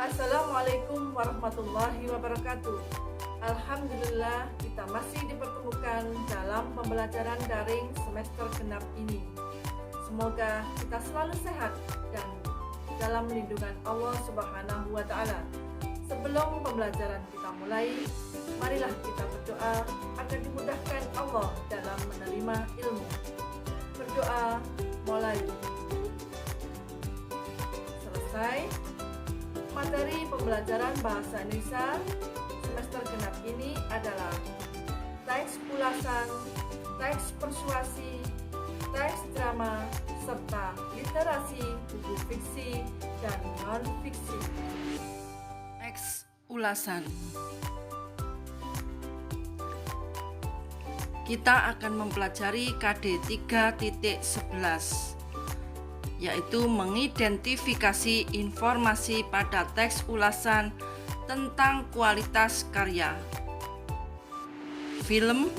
Assalamualaikum warahmatullahi wabarakatuh. Alhamdulillah kita masih dipertemukan dalam pembelajaran daring semester genap ini. Semoga kita selalu sehat dan dalam lindungan Allah Subhanahu wa Ta'ala. Sebelum pembelajaran kita mulai, marilah kita berdoa agar dimudahkan Allah dalam menerima ilmu. Berdoa mulai. Selesai. Materi pembelajaran bahasa Indonesia semester genap ini adalah teks ulasan, teks persuasi, teks drama, serta literasi buku fiksi dan non-fiksi. Teks ulasan. Kita akan mempelajari KD 3.11, yaitu mengidentifikasi informasi pada teks ulasan tentang kualitas karya, film,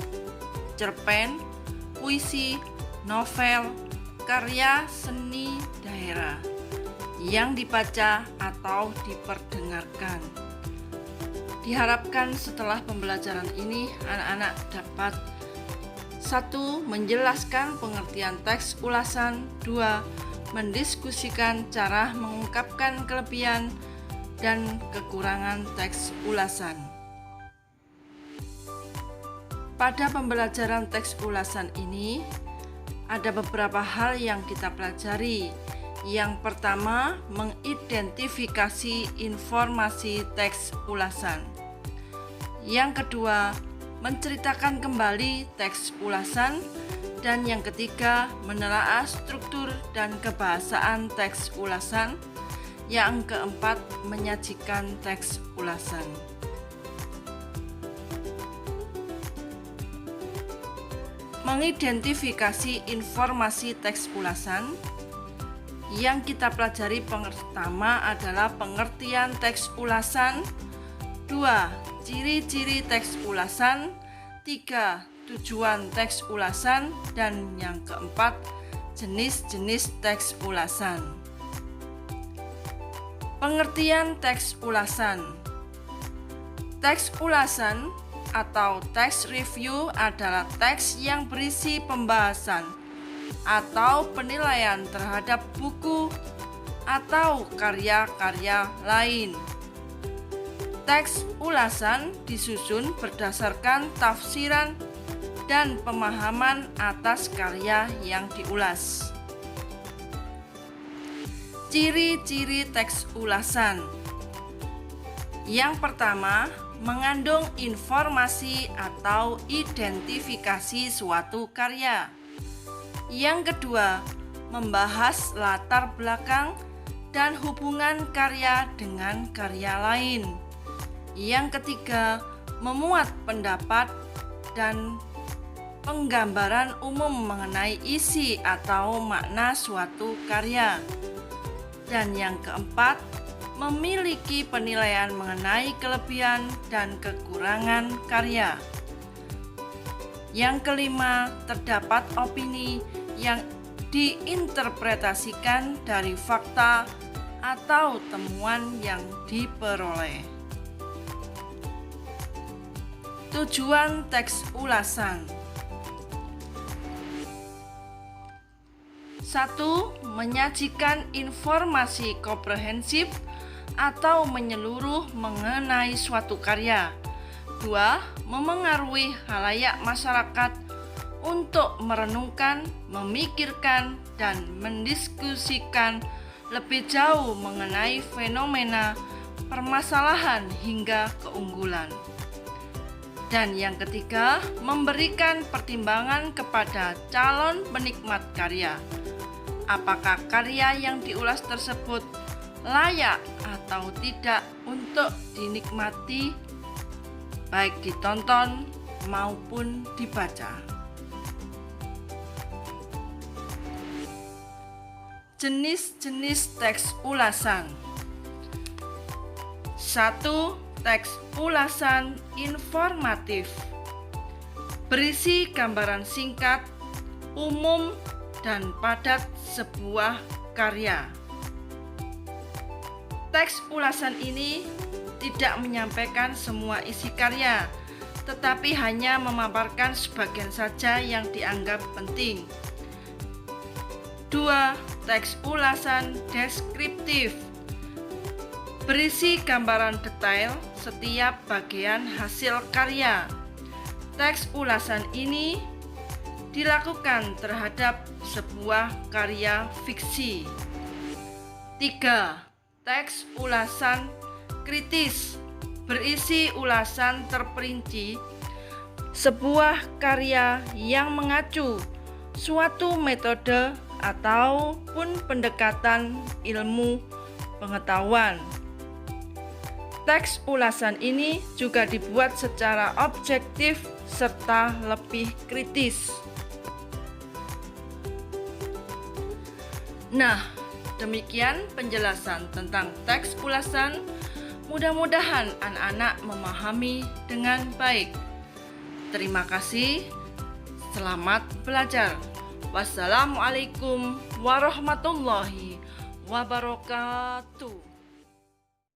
cerpen, puisi, novel, karya seni daerah yang dibaca atau diperdengarkan. Diharapkan setelah pembelajaran ini anak-anak dapat 1. Menjelaskan pengertian teks ulasan, 2. Mendiskusikan cara mengungkapkan kelebihan dan kekurangan teks ulasan. Pada pembelajaran teks ulasan ini, ada beberapa hal yang kita pelajari. Yang pertama, mengidentifikasi informasi teks ulasan. Yang kedua, menceritakan kembali teks ulasan. Dan yang ketiga, menelaah struktur dan kebahasaan teks ulasan. Yang keempat, menyajikan teks ulasan. Mengidentifikasi informasi teks ulasan. Yang kita pelajari pertama adalah pengertian teks ulasan. 2. Ciri-ciri teks ulasan. 3. Tujuan teks ulasan, dan yang keempat, jenis-jenis teks ulasan. Pengertian teks ulasan. Teks ulasan atau teks review adalah teks yang berisi pembahasan atau penilaian terhadap buku atau karya-karya lain. Teks ulasan disusun berdasarkan tafsiran dan pemahaman atas karya yang diulas. Ciri-ciri teks ulasan. Yang pertama, mengandung informasi atau identifikasi suatu karya. Yang kedua, membahas latar belakang dan hubungan karya dengan karya lain. Yang ketiga, memuat pendapat dan penggambaran umum mengenai isi atau makna suatu karya. Dan yang keempat, memiliki penilaian mengenai kelebihan dan kekurangan karya. Yang kelima, terdapat opini yang diinterpretasikan dari fakta atau temuan yang diperoleh. Tujuan teks ulasan. 1. Menyajikan informasi komprehensif atau menyeluruh mengenai suatu karya. 2. Memengaruhi khalayak masyarakat untuk merenungkan, memikirkan, dan mendiskusikan lebih jauh mengenai fenomena, permasalahan, hingga keunggulan. Dan yang ketiga, memberikan pertimbangan kepada calon penikmat karya. Apakah karya yang diulas tersebut layak atau tidak untuk dinikmati, baik ditonton maupun dibaca. Jenis-jenis teks ulasan. 1. Teks ulasan informatif. Berisi gambaran singkat, umum, dan padat sebuah karya. Teks ulasan ini tidak menyampaikan semua isi karya, tetapi hanya memaparkan sebagian saja yang dianggap penting. 2. Teks ulasan deskriptif berisi gambaran detail setiap bagian hasil karya. Teks ulasan ini dilakukan terhadap sebuah karya fiksi. 3. Teks ulasan kritis berisi ulasan terperinci sebuah karya yang mengacu suatu metode ataupun pendekatan ilmu pengetahuan. Teks ulasan ini juga dibuat secara objektif serta lebih kritis. Nah, demikian penjelasan tentang teks ulasan. Mudah-mudahan anak-anak memahami dengan baik. Terima kasih. Selamat belajar. Wassalamualaikum warahmatullahi wabarakatuh.